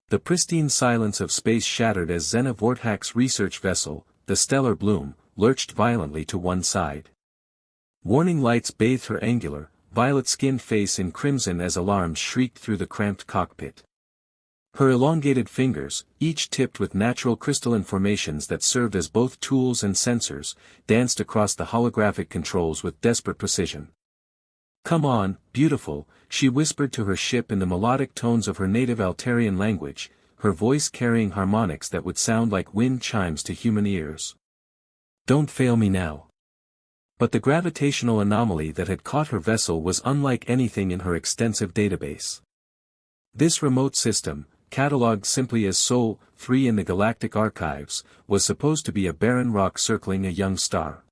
The pristine silence of space shattered as Xena Vorthack's research vessel, the Stellar Bloom, lurched violently to one side. Warning lights bathed her angular, violet-skinned face in crimson as alarms shrieked through the cramped cockpit. Her elongated fingers, each tipped with natural crystalline formations that served as both tools and sensors, danced across the holographic controls with desperate precision. "Come on, beautiful," she whispered to her ship in the melodic tones of her native Altarian language, her voice carrying harmonics that would sound like wind chimes to human ears. "Don't fail me now." But the gravitational anomaly that had caught her vessel was unlike anything in her extensive database. This remote system, catalogued simply as Sol 3 in the galactic archives, was supposed to be a barren rock circling a young star.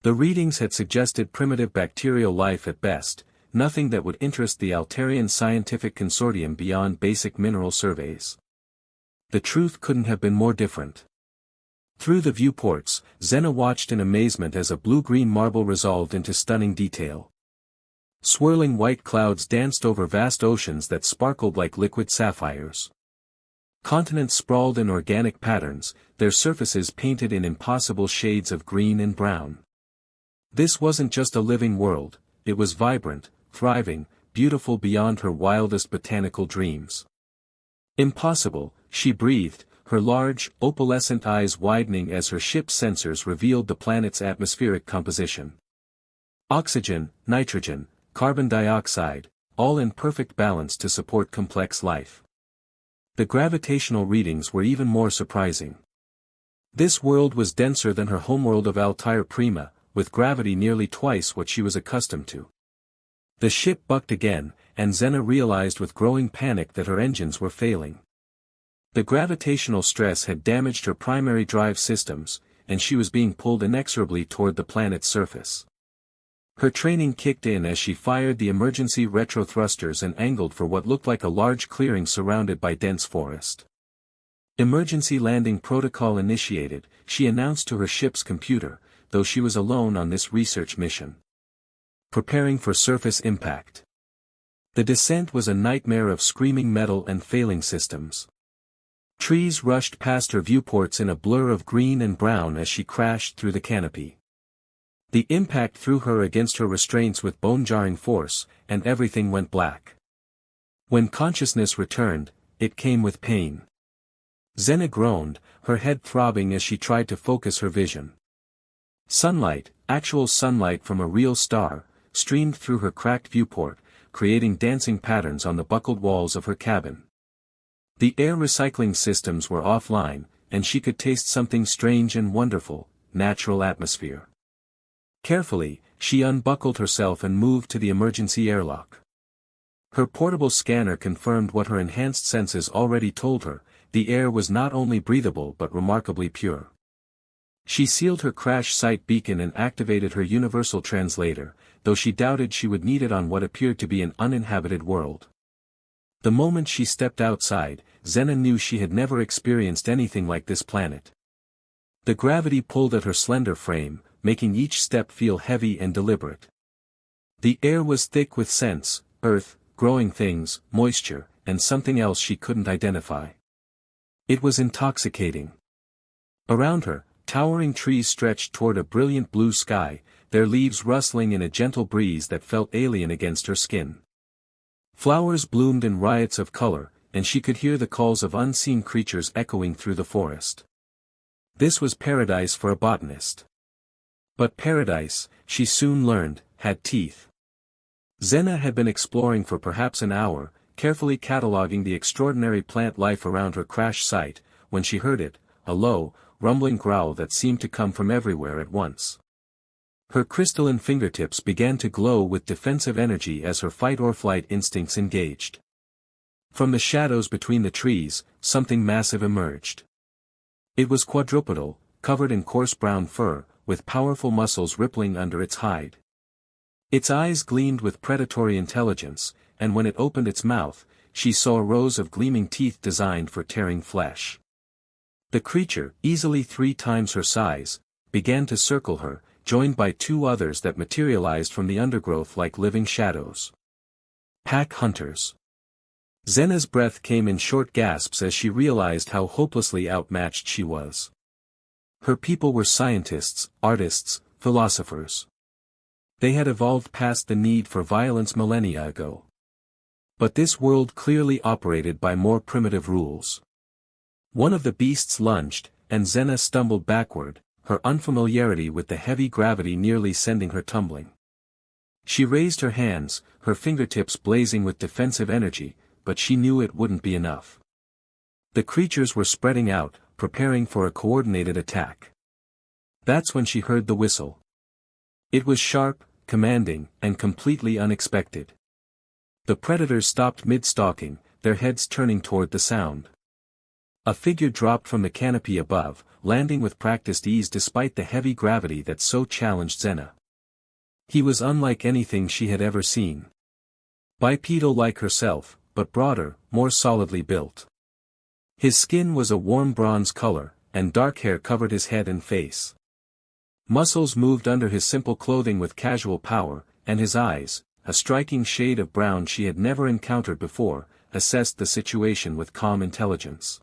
The readings had suggested primitive bacterial life at best, nothing that would interest the Altarian Scientific Consortium beyond basic mineral surveys. The truth couldn't have been more different. Through the viewports, Xena watched in amazement as a blue-green marble resolved into stunning detail. Swirling white clouds danced over vast oceans that sparkled like liquid sapphires. Continents sprawled in organic patterns, their surfaces painted in impossible shades of green and brown. This wasn't just a living world, it was vibrant, thriving, beautiful beyond her wildest botanical dreams. "Impossible," she breathed, her large, opalescent eyes widening as her ship's sensors revealed the planet's atmospheric composition. Oxygen, nitrogen, carbon dioxide, all in perfect balance to support complex life. The gravitational readings were even more surprising. This world was denser than her homeworld of Altair Prima, with gravity nearly twice what she was accustomed to. The ship bucked again, and Xena realized with growing panic that her engines were failing. The gravitational stress had damaged her primary drive systems, and she was being pulled inexorably toward the planet's surface. Her training kicked in as she fired the emergency retrothrusters and angled for what looked like a large clearing surrounded by dense forest. "Emergency landing protocol initiated," she announced to her ship's computer, though she was alone on this research mission. Preparing for surface impact. The descent was a nightmare of screaming metal and failing systems. Trees rushed past her viewports in a blur of green and brown as she crashed through the canopy. The impact threw her against her restraints with bone-jarring force, and everything went black. When consciousness returned, it came with pain. Xena groaned, her head throbbing as she tried to focus her vision. Sunlight, actual sunlight from a real star, streamed through her cracked viewport, creating dancing patterns on the buckled walls of her cabin. The air recycling systems were offline, and she could taste something strange and wonderful, natural atmosphere. Carefully, she unbuckled herself and moved to the emergency airlock. Her portable scanner confirmed what her enhanced senses already told her, the air was not only breathable but remarkably pure. She sealed her crash site beacon and activated her universal translator, though she doubted she would need it on what appeared to be an uninhabited world. The moment she stepped outside, Xena knew she had never experienced anything like this planet. The gravity pulled at her slender frame, making each step feel heavy and deliberate. The air was thick with scents, earth, growing things, moisture, and something else she couldn't identify. It was intoxicating. Around her, towering trees stretched toward a brilliant blue sky, their leaves rustling in a gentle breeze that felt alien against her skin. Flowers bloomed in riots of color, and she could hear the calls of unseen creatures echoing through the forest. This was paradise for a botanist. But paradise, she soon learned, had teeth. Xena had been exploring for perhaps an hour, carefully cataloging the extraordinary plant life around her crash site, when she heard it, a low, rumbling growl that seemed to come from everywhere at once. Her crystalline fingertips began to glow with defensive energy as her fight-or-flight instincts engaged. From the shadows between the trees, something massive emerged. It was quadrupedal, covered in coarse brown fur, with powerful muscles rippling under its hide. Its eyes gleamed with predatory intelligence, and when it opened its mouth, she saw rows of gleaming teeth designed for tearing flesh. The creature, easily 3 times her size, began to circle her, joined by 2 others that materialized from the undergrowth like living shadows. Pack hunters. Zena's breath came in short gasps as she realized how hopelessly outmatched she was. Her people were scientists, artists, philosophers. They had evolved past the need for violence millennia ago. But this world clearly operated by more primitive rules. One of the beasts lunged, and Zena stumbled backward, her unfamiliarity with the heavy gravity nearly sending her tumbling. She raised her hands, her fingertips blazing with defensive energy, but she knew it wouldn't be enough. The creatures were spreading out, preparing for a coordinated attack. That's when she heard the whistle. It was sharp, commanding, and completely unexpected. The predators stopped mid-stalking, their heads turning toward the sound. A figure dropped from the canopy above, landing with practiced ease despite the heavy gravity that so challenged Zena. He was unlike anything she had ever seen. Bipedal like herself, but broader, more solidly built. His skin was a warm bronze color, and dark hair covered his head and face. Muscles moved under his simple clothing with casual power, and his eyes, a striking shade of brown she had never encountered before, assessed the situation with calm intelligence.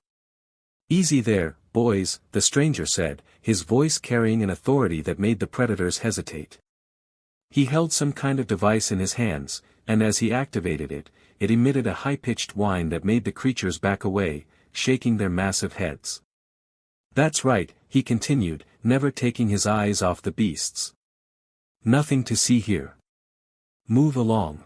"Easy there, boys," the stranger said, his voice carrying an authority that made the predators hesitate. He held some kind of device in his hands, and as he activated it, it emitted a high-pitched whine that made the creatures back away, shaking their massive heads. "That's right," he continued, never taking his eyes off the beasts. "Nothing to see here. Move along."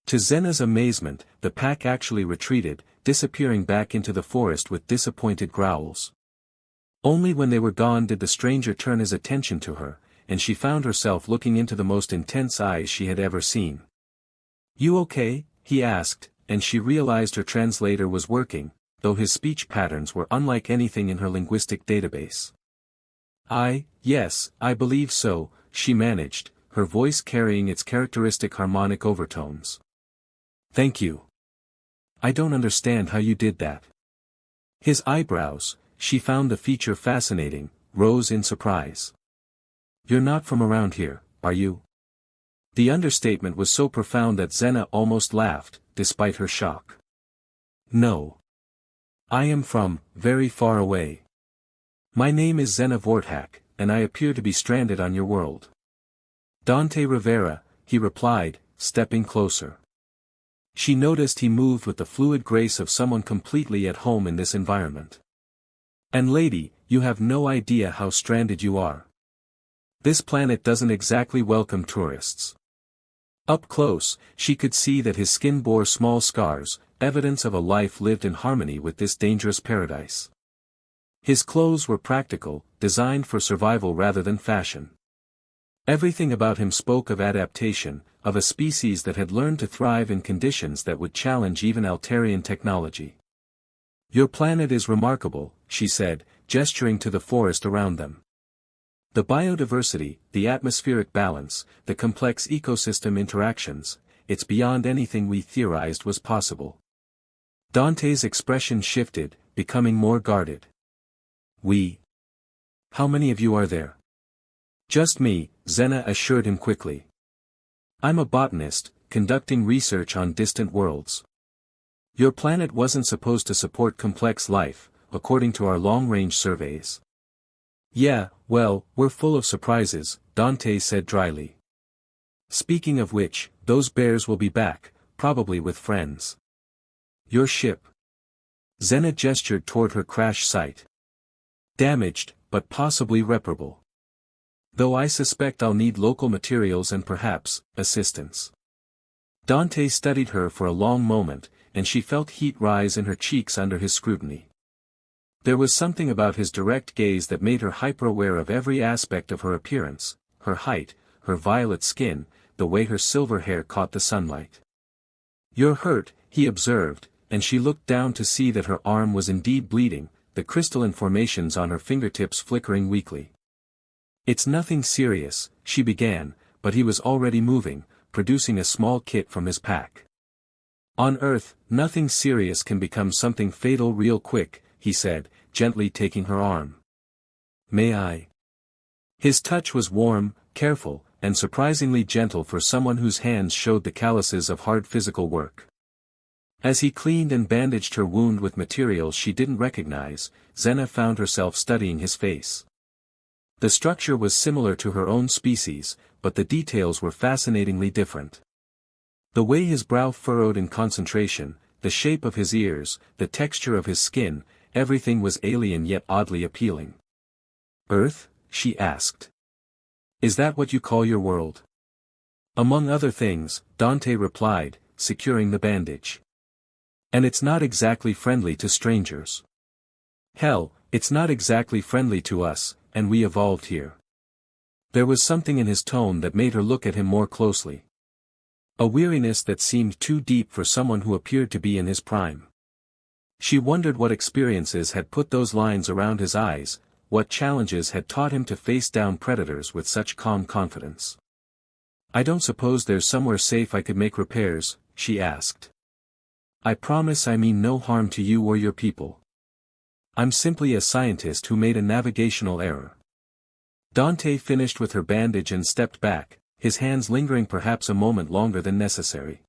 To Zena's amazement, the pack actually retreated, disappearing back into the forest with disappointed growls. Only when they were gone did the stranger turn his attention to her, and she found herself looking into the most intense eyes she had ever seen. "You okay?" he asked, and she realized her translator was working, though his speech patterns were unlike anything in her linguistic database. Yes, I believe so," she managed, her voice carrying its characteristic harmonic overtones. "Thank you. I don't understand how you did that." His eyebrows, she found the feature fascinating, rose in surprise. "You're not from around here, are you?" The understatement was so profound that Zena almost laughed, despite her shock. "No. I am from, very far away. My name is Zena Vorthak, and I appear to be stranded on your world." "Dante Rivera," he replied, stepping closer. She noticed he moved with the fluid grace of someone completely at home in this environment. "And lady, you have no idea how stranded you are. This planet doesn't exactly welcome tourists." Up close, she could see that his skin bore small scars, evidence of a life lived in harmony with this dangerous paradise. His clothes were practical, designed for survival rather than fashion. Everything about him spoke of adaptation, of a species that had learned to thrive in conditions that would challenge even Altarian technology. "Your planet is remarkable," she said, gesturing to the forest around them. "The biodiversity, the atmospheric balance, the complex ecosystem interactions, it's beyond anything we theorized was possible." Dante's expression shifted, becoming more guarded. "We? How many of you are there?" "Just me," Zena assured him quickly. "I'm a botanist, conducting research on distant worlds. Your planet wasn't supposed to support complex life, according to our long-range surveys." "Yeah, well, we're full of surprises," Dante said dryly. "Speaking of which, those bears will be back, probably with friends." "Your ship?" Zena gestured toward her crash site. "Damaged, but possibly reparable. Though I suspect I'll need local materials and perhaps, assistance." Dante studied her for a long moment, and she felt heat rise in her cheeks under his scrutiny. There was something about his direct gaze that made her hyper-aware of every aspect of her appearance, her height, her violet skin, the way her silver hair caught the sunlight. "You're hurt," he observed, and she looked down to see that her arm was indeed bleeding, the crystalline formations on her fingertips flickering weakly. "It's nothing serious," she began, but he was already moving, producing a small kit from his pack. "On Earth, nothing serious can become something fatal real quick," he said, gently taking her arm. "May I?" His touch was warm, careful, and surprisingly gentle for someone whose hands showed the calluses of hard physical work. As he cleaned and bandaged her wound with materials she didn't recognize, Xena found herself studying his face. The structure was similar to her own species, but the details were fascinatingly different. The way his brow furrowed in concentration, the shape of his ears, the texture of his skin, everything was alien yet oddly appealing. "Earth?" she asked. "Is that what you call your world?" "Among other things," Dante replied, securing the bandage. "And it's not exactly friendly to strangers. Hell, it's not exactly friendly to us, and we evolved here." There was something in his tone that made her look at him more closely. A weariness that seemed too deep for someone who appeared to be in his prime. She wondered what experiences had put those lines around his eyes, what challenges had taught him to face down predators with such calm confidence. "I don't suppose there's somewhere safe I could make repairs?" she asked. "I promise I mean no harm to you or your people. I'm simply a scientist who made a navigational error." Dante finished with her bandage and stepped back, his hands lingering perhaps a moment longer than necessary.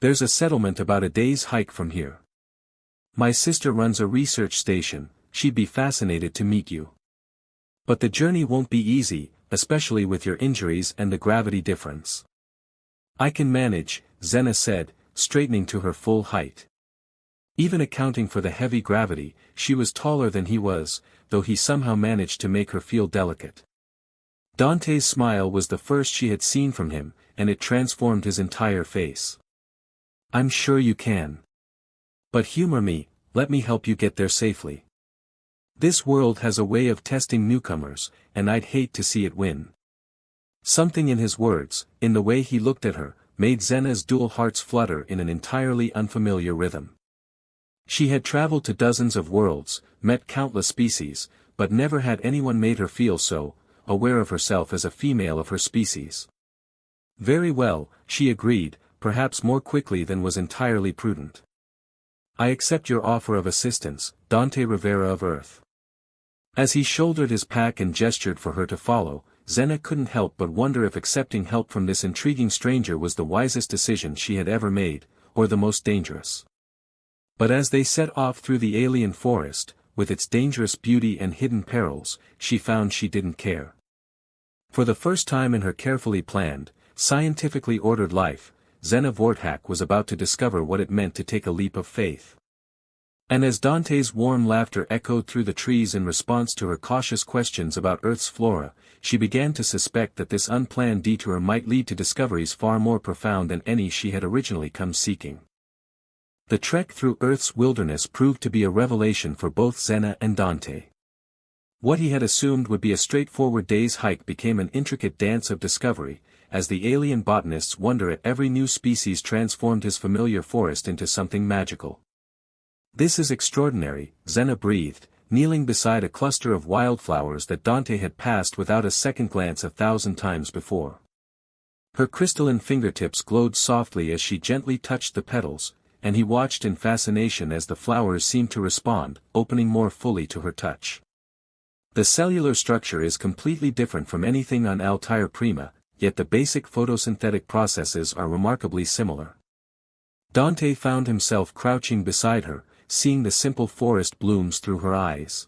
"There's a settlement about a day's hike from here. My sister runs a research station, she'd be fascinated to meet you. But the journey won't be easy, especially with your injuries and the gravity difference." "I can manage," Xena said, straightening to her full height. Even accounting for the heavy gravity, she was taller than he was, though he somehow managed to make her feel delicate. Dante's smile was the first she had seen from him, and it transformed his entire face. "I'm sure you can. But humor me, let me help you get there safely. This world has a way of testing newcomers, and I'd hate to see it win." Something in his words, in the way he looked at her, made Xena's dual hearts flutter in an entirely unfamiliar rhythm. She had traveled to dozens of worlds, met countless species, but never had anyone made her feel so, aware of herself as a female of her species. "Very well," she agreed, perhaps more quickly than was entirely prudent. "I accept your offer of assistance, Dante Rivera of Earth." As he shouldered his pack and gestured for her to follow, Xena couldn't help but wonder if accepting help from this intriguing stranger was the wisest decision she had ever made, or the most dangerous. But as they set off through the alien forest, with its dangerous beauty and hidden perils, she found she didn't care. For the first time in her carefully planned, scientifically ordered life, Xena Vorthak was about to discover what it meant to take a leap of faith. And as Dante's warm laughter echoed through the trees in response to her cautious questions about Earth's flora, she began to suspect that this unplanned detour might lead to discoveries far more profound than any she had originally come seeking. The trek through Earth's wilderness proved to be a revelation for both Xena and Dante. What he had assumed would be a straightforward day's hike became an intricate dance of discovery, as the alien botanist's wonder at every new species transformed his familiar forest into something magical. "This is extraordinary," Xena breathed, kneeling beside a cluster of wildflowers that Dante had passed without a second glance 1,000 times before. Her crystalline fingertips glowed softly as she gently touched the petals, and he watched in fascination as the flowers seemed to respond, opening more fully to her touch. "The cellular structure is completely different from anything on Altair Prima, yet the basic photosynthetic processes are remarkably similar." Dante found himself crouching beside her, seeing the simple forest blooms through her eyes.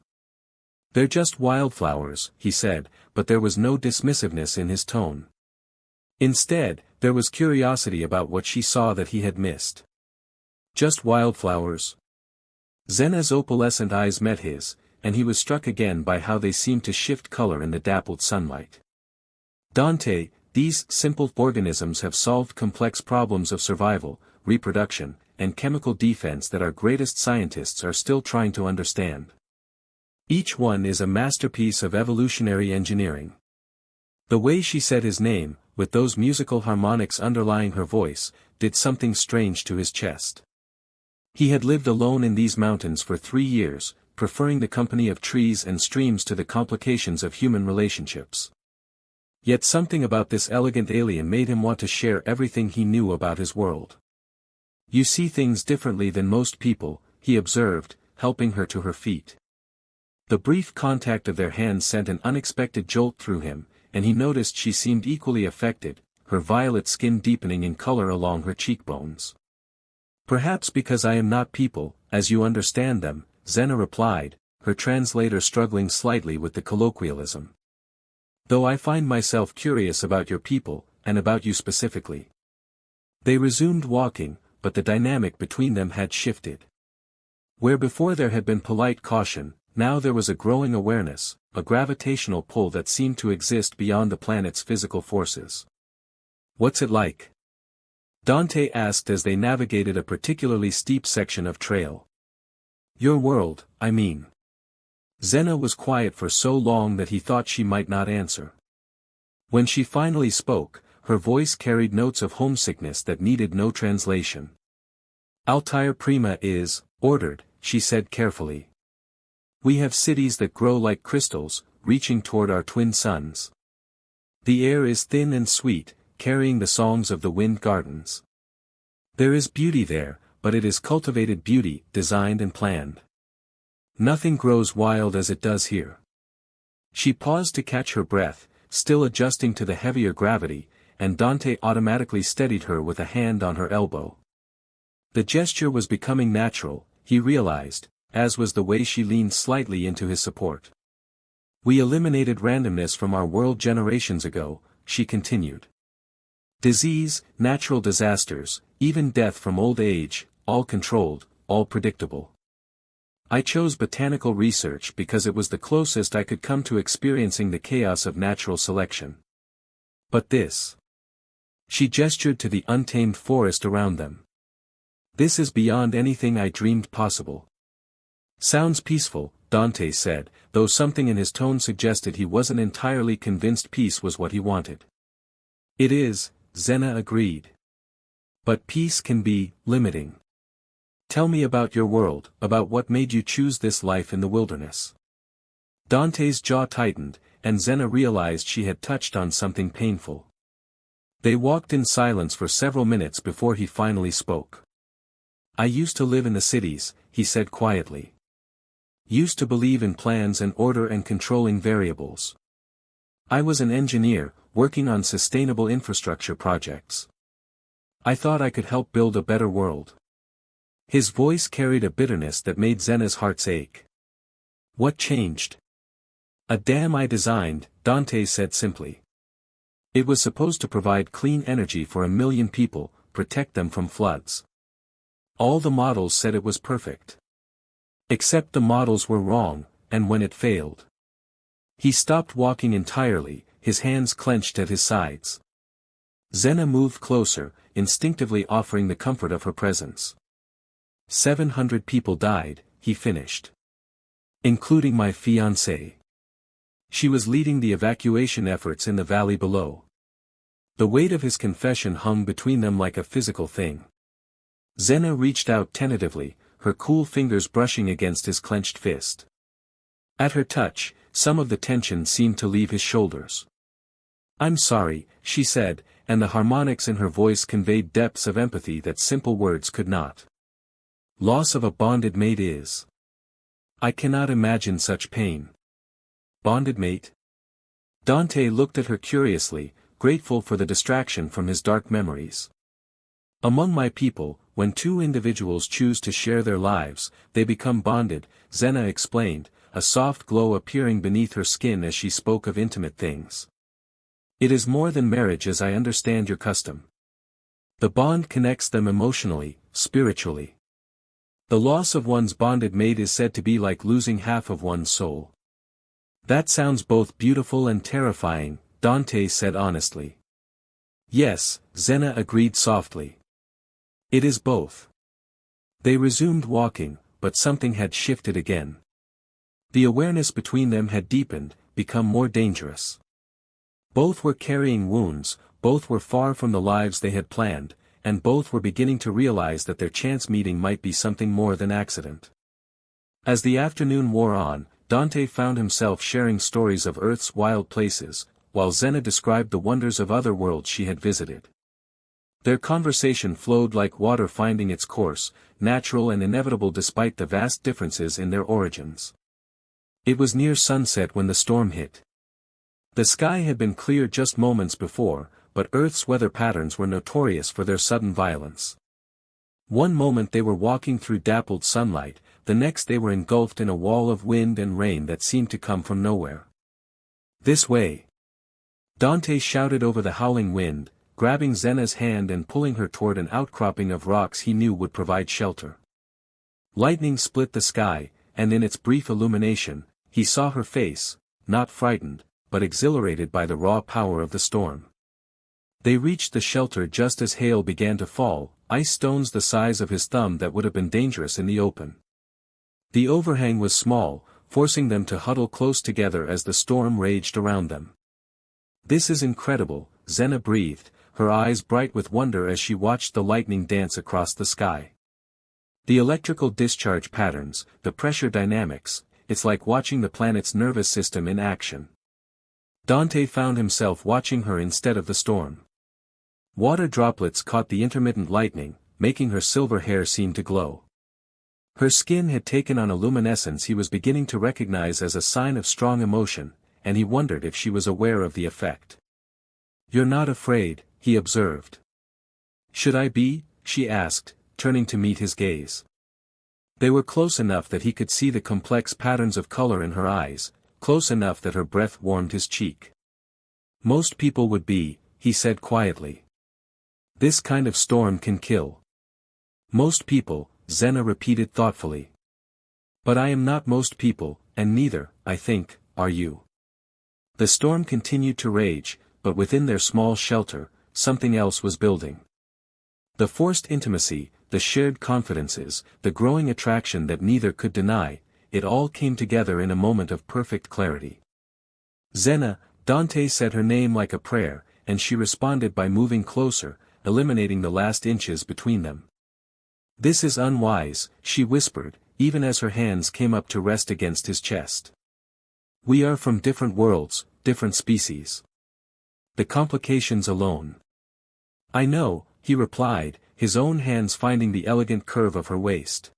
"They're just wildflowers," he said, but there was no dismissiveness in his tone. Instead, there was curiosity about what she saw that he had missed. "Just wildflowers?" Xena's opalescent eyes met his, and he was struck again by how they seemed to shift color in the dappled sunlight. "Dante, these simple organisms have solved complex problems of survival, reproduction, and chemical defense that our greatest scientists are still trying to understand. Each one is a masterpiece of evolutionary engineering." The way she said his name, with those musical harmonics underlying her voice, did something strange to his chest. He had lived alone in these mountains for 3 years, preferring the company of trees and streams to the complications of human relationships. Yet something about this elegant alien made him want to share everything he knew about his world. "You see things differently than most people," he observed, helping her to her feet. The brief contact of their hands sent an unexpected jolt through him, and he noticed she seemed equally affected, her violet skin deepening in color along her cheekbones. Perhaps because I am not people, as you understand them, Zena replied, her translator struggling slightly with the colloquialism. Though I find myself curious about your people, and about you specifically. They resumed walking, but the dynamic between them had shifted. Where before there had been polite caution, now there was a growing awareness, a gravitational pull that seemed to exist beyond the planet's physical forces. What's it like? Dante asked as they navigated a particularly steep section of trail. Your world, I mean. Zena was quiet for so long that he thought she might not answer. When she finally spoke, her voice carried notes of homesickness that needed no translation. Altair Prima is ordered, she said carefully. We have cities that grow like crystals, reaching toward our twin suns. The air is thin and sweet, carrying the songs of the wind gardens. There is beauty there, but it is cultivated beauty, designed and planned. Nothing grows wild as it does here. She paused to catch her breath, still adjusting to the heavier gravity, and Dante automatically steadied her with a hand on her elbow. The gesture was becoming natural, he realized, as was the way she leaned slightly into his support. We eliminated randomness from our world generations ago, she continued. Disease, natural disasters, even death from old age, all controlled, all predictable. I chose botanical research because it was the closest I could come to experiencing the chaos of natural selection. But this. She gestured to the untamed forest around them. This is beyond anything I dreamed possible. Sounds peaceful, Dante said, though something in his tone suggested he wasn't entirely convinced peace was what he wanted. It is, Zena agreed. But peace can be limiting. Tell me about your world, about what made you choose this life in the wilderness. Dante's jaw tightened, and Zena realized she had touched on something painful. They walked in silence for several minutes before he finally spoke. I used to live in the cities, he said quietly. Used to believe in plans and order and controlling variables. I was an engineer, working on sustainable infrastructure projects. I thought I could help build a better world. His voice carried a bitterness that made Zena's heart ache. What changed? A dam I designed, Dante said simply. It was supposed to provide clean energy for 1 million people, protect them from floods. All the models said it was perfect. Except the models were wrong, and when it failed. He stopped walking entirely, his hands clenched at his sides. Zena moved closer, instinctively offering the comfort of her presence. 700 people died, he finished. Including my fiancée. She was leading the evacuation efforts in the valley below. The weight of his confession hung between them like a physical thing. Zena reached out tentatively, her cool fingers brushing against his clenched fist. At her touch, some of the tension seemed to leave his shoulders. I'm sorry, she said, and the harmonics in her voice conveyed depths of empathy that simple words could not. Loss of a bonded mate is. I cannot imagine such pain. Bonded mate? Dante looked at her curiously, grateful for the distraction from his dark memories. Among my people, when two individuals choose to share their lives, they become bonded, Zena explained, a soft glow appearing beneath her skin as she spoke of intimate things. It is more than marriage as I understand your custom. The bond connects them emotionally, spiritually. The loss of one's bonded mate is said to be like losing half of one's soul. That sounds both beautiful and terrifying, Dante said honestly. Yes, Zena agreed softly. It is both. They resumed walking, but something had shifted again. The awareness between them had deepened, become more dangerous. Both were carrying wounds, both were far from the lives they had planned, and both were beginning to realize that their chance meeting might be something more than accident. As the afternoon wore on, Dante found himself sharing stories of Earth's wild places, while Zena described the wonders of other worlds she had visited. Their conversation flowed like water finding its course, natural and inevitable despite the vast differences in their origins. It was near sunset when the storm hit. The sky had been clear just moments before, but Earth's weather patterns were notorious for their sudden violence. One moment they were walking through dappled sunlight, the next they were engulfed in a wall of wind and rain that seemed to come from nowhere. "This way!" Dante shouted over the howling wind, grabbing Xena's hand and pulling her toward an outcropping of rocks he knew would provide shelter. Lightning split the sky, and in its brief illumination, he saw her face, not frightened, but exhilarated by the raw power of the storm. They reached the shelter just as hail began to fall, ice stones the size of his thumb that would have been dangerous in the open. The overhang was small, forcing them to huddle close together as the storm raged around them. "This is incredible," Xena breathed, her eyes bright with wonder as she watched the lightning dance across the sky. "The electrical discharge patterns, the pressure dynamics, it's like watching the planet's nervous system in action." Dante found himself watching her instead of the storm. Water droplets caught the intermittent lightning, making her silver hair seem to glow. Her skin had taken on a luminescence he was beginning to recognize as a sign of strong emotion, and he wondered if she was aware of the effect. "You're not afraid," he observed. "Should I be?" she asked, turning to meet his gaze. They were close enough that he could see the complex patterns of color in her eyes, close enough that her breath warmed his cheek. "Most people would be," he said quietly. "This kind of storm can kill." "Most people," Xena repeated thoughtfully. "But I am not most people, and neither, I think, are you." The storm continued to rage, but within their small shelter, something else was building. The forced intimacy, the shared confidences, the growing attraction that neither could deny, it all came together in a moment of perfect clarity. "Xena," Dante said her name like a prayer, and she responded by moving closer, eliminating the last inches between them. "This is unwise," she whispered, even as her hands came up to rest against his chest. "We are from different worlds, different species. The complications alone." "I know," he replied, his own hands finding the elegant curve of her waist.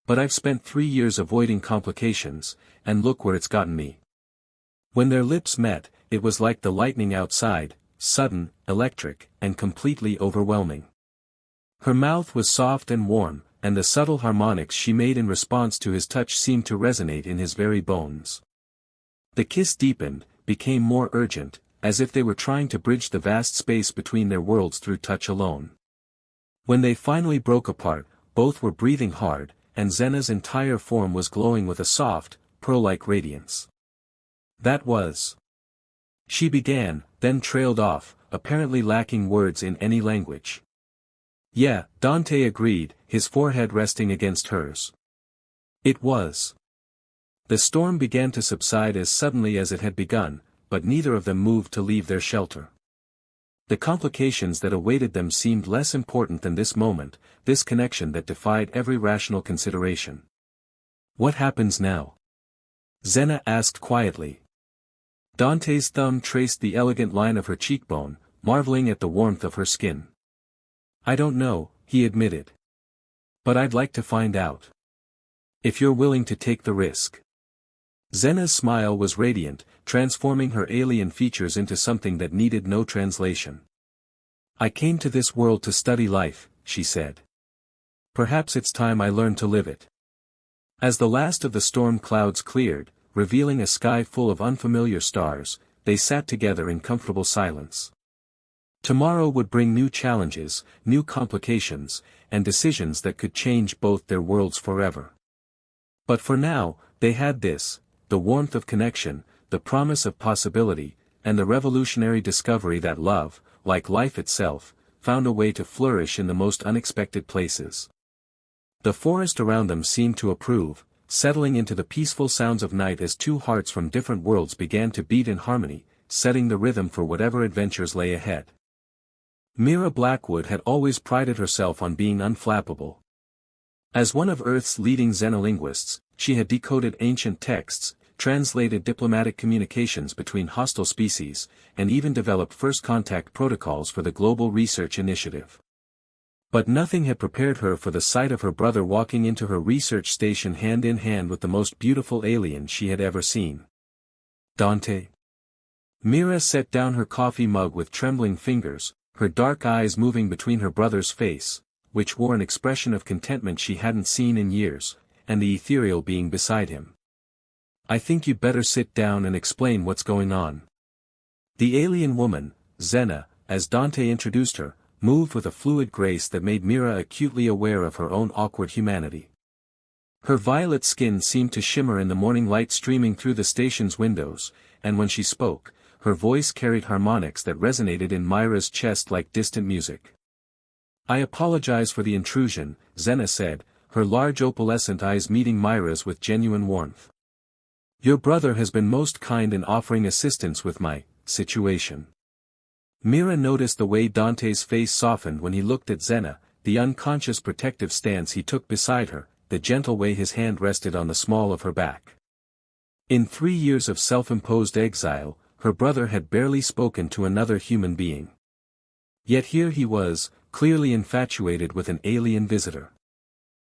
"But I've spent 3 years avoiding complications, and look where it's gotten me." When their lips met, it was like the lightning outside, sudden, electric, and completely overwhelming. Her mouth was soft and warm, and the subtle harmonics she made in response to his touch seemed to resonate in his very bones. The kiss deepened, became more urgent, as if they were trying to bridge the vast space between their worlds through touch alone. When they finally broke apart, both were breathing hard, and Xena's entire form was glowing with a soft, pearl-like radiance. "That was..." she began, then trailed off, apparently lacking words in any language. "Yeah," Dante agreed, his forehead resting against hers. "It was." The storm began to subside as suddenly as it had begun, but neither of them moved to leave their shelter. The complications that awaited them seemed less important than this moment, this connection that defied every rational consideration. "What happens now?" Xena asked quietly. Dante's thumb traced the elegant line of her cheekbone, marveling at the warmth of her skin. "I don't know," he admitted. "But I'd like to find out. If you're willing to take the risk." Xena's smile was radiant, transforming her alien features into something that needed no translation. "I came to this world to study life," she said. "Perhaps it's time I learned to live it." As the last of the storm clouds cleared, revealing a sky full of unfamiliar stars, they sat together in comfortable silence. Tomorrow would bring new challenges, new complications, and decisions that could change both their worlds forever. But for now, they had this, the warmth of connection, the promise of possibility, and the revolutionary discovery that love, like life itself, found a way to flourish in the most unexpected places. The forest around them seemed to approve, settling into the peaceful sounds of night as two hearts from different worlds began to beat in harmony, setting the rhythm for whatever adventures lay ahead. Mira Blackwood had always prided herself on being unflappable. As one of Earth's leading xenolinguists, she had decoded ancient texts, translated diplomatic communications between hostile species, and even developed first-contact protocols for the Global Research Initiative. But nothing had prepared her for the sight of her brother walking into her research station hand in hand with the most beautiful alien she had ever seen. "Dante?" Mira set down her coffee mug with trembling fingers, her dark eyes moving between her brother's face, which wore an expression of contentment she hadn't seen in years, and the ethereal being beside him. "I think you'd better sit down and explain what's going on." The alien woman, Xena, as Dante introduced her, moved with a fluid grace that made Mira acutely aware of her own awkward humanity. Her violet skin seemed to shimmer in the morning light streaming through the station's windows, and when she spoke, her voice carried harmonics that resonated in Myra's chest like distant music. "I apologize for the intrusion," Xena said, her large opalescent eyes meeting Myra's with genuine warmth. "Your brother has been most kind in offering assistance with my situation." Mira noticed the way Dante's face softened when he looked at Xena, the unconscious protective stance he took beside her, the gentle way his hand rested on the small of her back. In 3 years of self-imposed exile, her brother had barely spoken to another human being. Yet here he was, clearly infatuated with an alien visitor.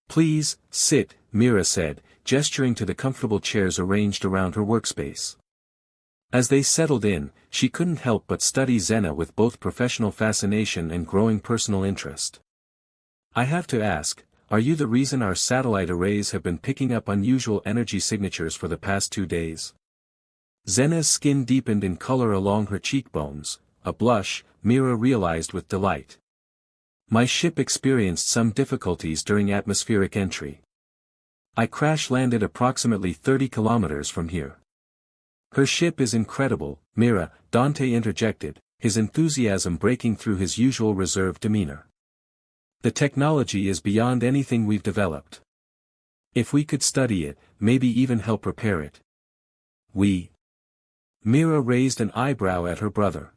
"Please, sit," Mira said, gesturing to the comfortable chairs arranged around her workspace. As they settled in, she couldn't help but study Xena with both professional fascination and growing personal interest. "I have to ask, are you the reason our satellite arrays have been picking up unusual energy signatures for the past 2 days?" Xena's skin deepened in color along her cheekbones, a blush, Mira realized with delight. "My ship experienced some difficulties during atmospheric entry. I crash-landed approximately 30 kilometers from here." "Her ship is incredible, Mira," Dante interjected, his enthusiasm breaking through his usual reserved demeanor. "The technology is beyond anything we've developed. If we could study it, maybe even help repair it." "We?" Mira raised an eyebrow at her brother.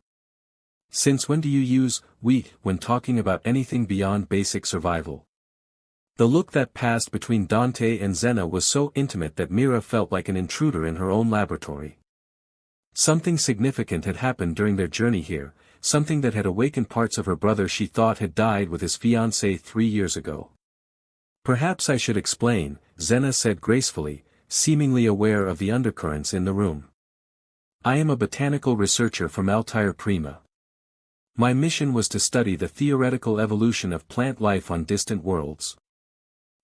"Since when do you use we when talking about anything beyond basic survival?" The look that passed between Dante and Xena was so intimate that Mira felt like an intruder in her own laboratory. Something significant had happened during their journey here, something that had awakened parts of her brother she thought had died with his fiancée 3 years ago. "Perhaps I should explain," Xena said gracefully, seemingly aware of the undercurrents in the room. "I am a botanical researcher from Altair Prima. My mission was to study the theoretical evolution of plant life on distant worlds.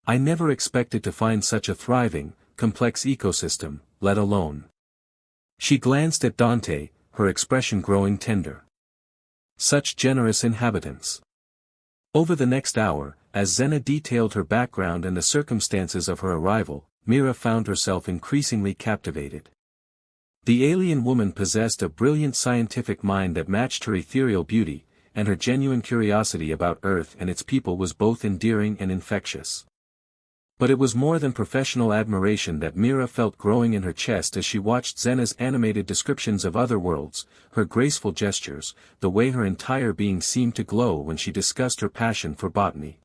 I never expected to find such a thriving, complex ecosystem, let alone." She glanced at Dante, her expression growing tender. "Such generous inhabitants." Over the next hour, as Xena detailed her background and the circumstances of her arrival, Mira found herself increasingly captivated. The alien woman possessed a brilliant scientific mind that matched her ethereal beauty, and her genuine curiosity about Earth and its people was both endearing and infectious. But it was more than professional admiration that Mira felt growing in her chest as she watched Xena's animated descriptions of other worlds, her graceful gestures, the way her entire being seemed to glow when she discussed her passion for botany.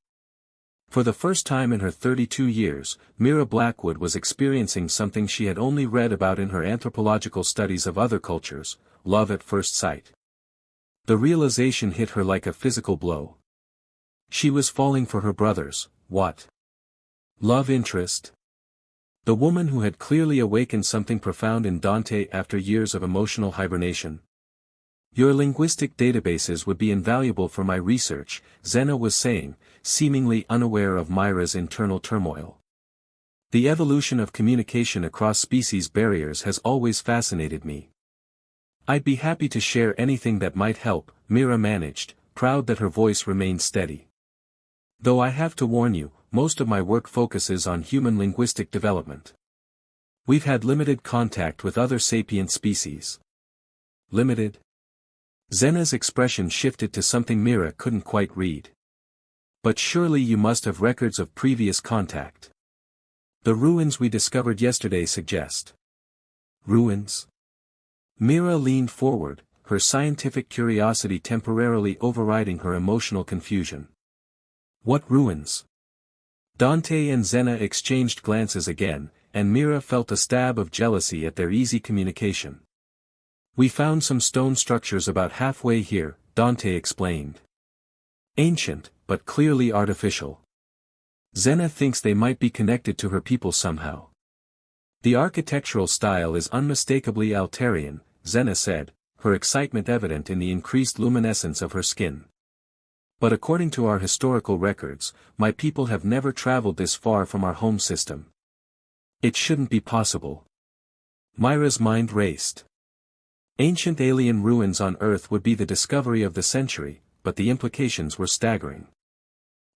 For the first time in her 32 years, Mira Blackwood was experiencing something she had only read about in her anthropological studies of other cultures: love at first sight. The realization hit her like a physical blow. She was falling for her brother's, what? Love interest? The woman who had clearly awakened something profound in Dante after years of emotional hibernation. "Your linguistic databases would be invaluable for my research," Xena was saying, seemingly unaware of Myra's internal turmoil. "The evolution of communication across species barriers has always fascinated me. I'd be happy to share anything that might help," Mira managed, proud that her voice remained steady. "Though I have to warn you, most of my work focuses on human linguistic development. We've had limited contact with other sapient species." "Limited?" Xena's expression shifted to something Mira couldn't quite read. "But surely you must have records of previous contact. The ruins we discovered yesterday suggest." "Ruins?" Mira leaned forward, her scientific curiosity temporarily overriding her emotional confusion. "What ruins?" Dante and Xena exchanged glances again, and Mira felt a stab of jealousy at their easy communication. "We found some stone structures about halfway here," Dante explained. "Ancient, but clearly artificial. Xena thinks they might be connected to her people somehow. The architectural style is unmistakably Altarian," Xena said, her excitement evident in the increased luminescence of her skin. But according to our historical records, my people have never traveled this far from our home system. It shouldn't be possible. Myra's mind raced. Ancient alien ruins on Earth would be the discovery of the century, but the implications were staggering.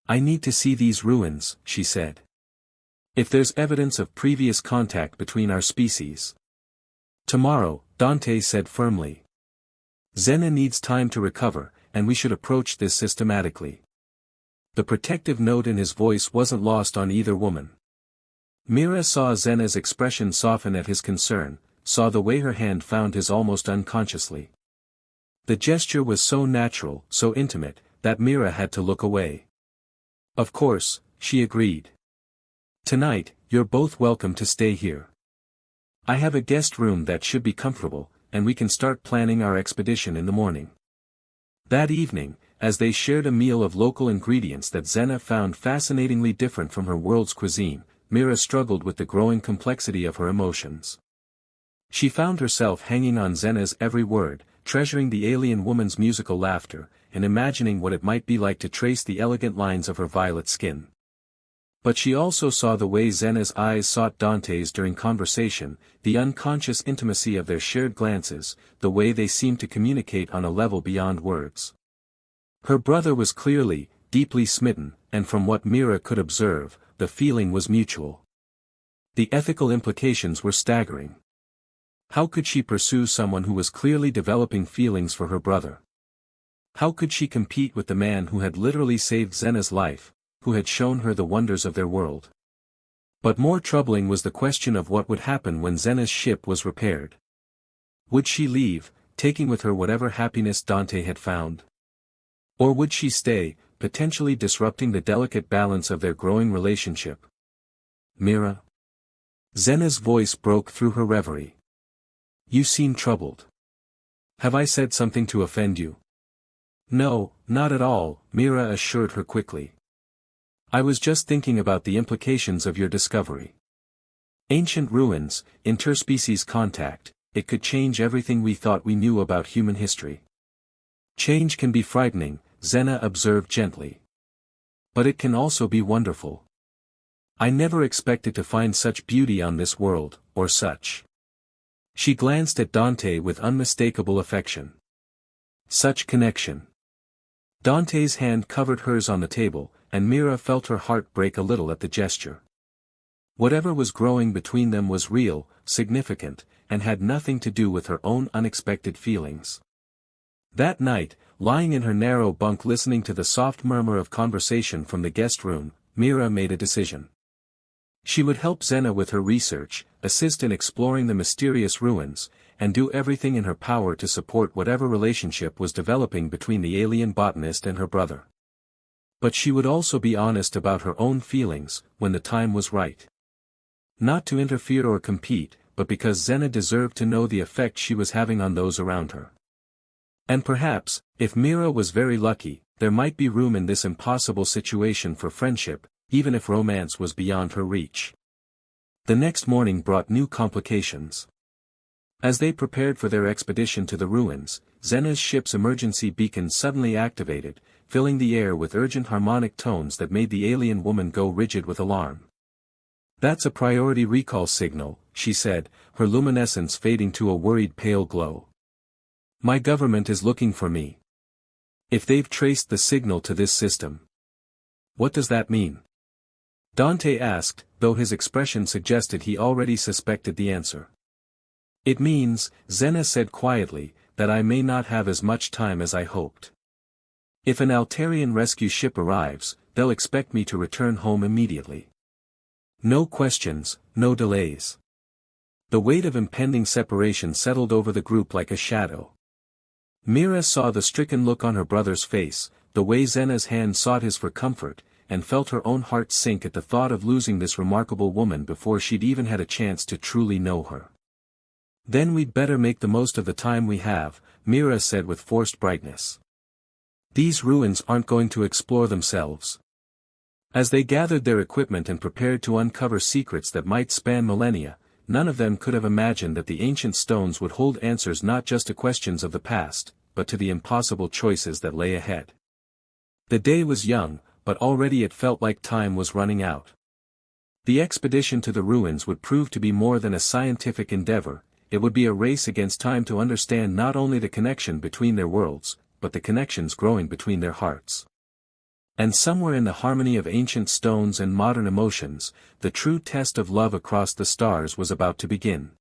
I need to see these ruins, she said. If there's evidence of previous contact between our species. Tomorrow, Dante said firmly. Xena needs time to recover, and we should approach this systematically. The protective note in his voice wasn't lost on either woman. Mira saw Xena's expression soften at his concern, saw the way her hand found his almost unconsciously. The gesture was so natural, so intimate, that Mira had to look away. Of course, she agreed. Tonight, you're both welcome to stay here. I have a guest room that should be comfortable, and we can start planning our expedition in the morning. That evening, as they shared a meal of local ingredients that Xena found fascinatingly different from her world's cuisine, Mira struggled with the growing complexity of her emotions. She found herself hanging on Xena's every word, treasuring the alien woman's musical laughter, and imagining what it might be like to trace the elegant lines of her violet skin. But she also saw the way Xena's eyes sought Dante's during conversation, the unconscious intimacy of their shared glances, the way they seemed to communicate on a level beyond words. Her brother was clearly, deeply smitten, and from what Mira could observe, the feeling was mutual. The ethical implications were staggering. How could she pursue someone who was clearly developing feelings for her brother? How could she compete with the man who had literally saved Xena's life, who had shown her the wonders of their world? But more troubling was the question of what would happen when Xena's ship was repaired. Would she leave, taking with her whatever happiness Dante had found? Or would she stay, potentially disrupting the delicate balance of their growing relationship? Mira? Xena's voice broke through her reverie. You seem troubled. Have I said something to offend you? No, not at all, Mira assured her quickly. I was just thinking about the implications of your discovery. Ancient ruins, interspecies contact, it could change everything we thought we knew about human history. Change can be frightening, Xena observed gently. But it can also be wonderful. I never expected to find such beauty on this world, or such. She glanced at Dante with unmistakable affection. Such connection. Dante's hand covered hers on the table, and Mira felt her heart break a little at the gesture. Whatever was growing between them was real, significant, and had nothing to do with her own unexpected feelings. That night, lying in her narrow bunk listening to the soft murmur of conversation from the guest room, Mira made a decision. She would help Xena with her research, assist in exploring the mysterious ruins, and do everything in her power to support whatever relationship was developing between the alien botanist and her brother. But she would also be honest about her own feelings, when the time was right. Not to interfere or compete, but because Xena deserved to know the effect she was having on those around her. And perhaps, if Mira was very lucky, there might be room in this impossible situation for friendship, even if romance was beyond her reach. The next morning brought new complications. As they prepared for their expedition to the ruins, Xena's ship's emergency beacon suddenly activated, filling the air with urgent harmonic tones that made the alien woman go rigid with alarm. That's a priority recall signal, she said, her luminescence fading to a worried pale glow. My government is looking for me. If they've traced the signal to this system. What does that mean? Dante asked, though his expression suggested he already suspected the answer. It means, Xena said quietly, that I may not have as much time as I hoped. If an Altarian rescue ship arrives, they'll expect me to return home immediately. No questions, no delays. The weight of impending separation settled over the group like a shadow. Mira saw the stricken look on her brother's face, the way Xena's hand sought his for comfort, and felt her own heart sink at the thought of losing this remarkable woman before she'd even had a chance to truly know her. Then we'd better make the most of the time we have, Mira said with forced brightness. These ruins aren't going to explore themselves. As they gathered their equipment and prepared to uncover secrets that might span millennia, none of them could have imagined that the ancient stones would hold answers not just to questions of the past, but to the impossible choices that lay ahead. The day was young, but already it felt like time was running out. The expedition to the ruins would prove to be more than a scientific endeavor, it would be a race against time to understand not only the connection between their worlds, but the connections growing between their hearts. And somewhere in the harmony of ancient stones and modern emotions, the true test of love across the stars was about to begin.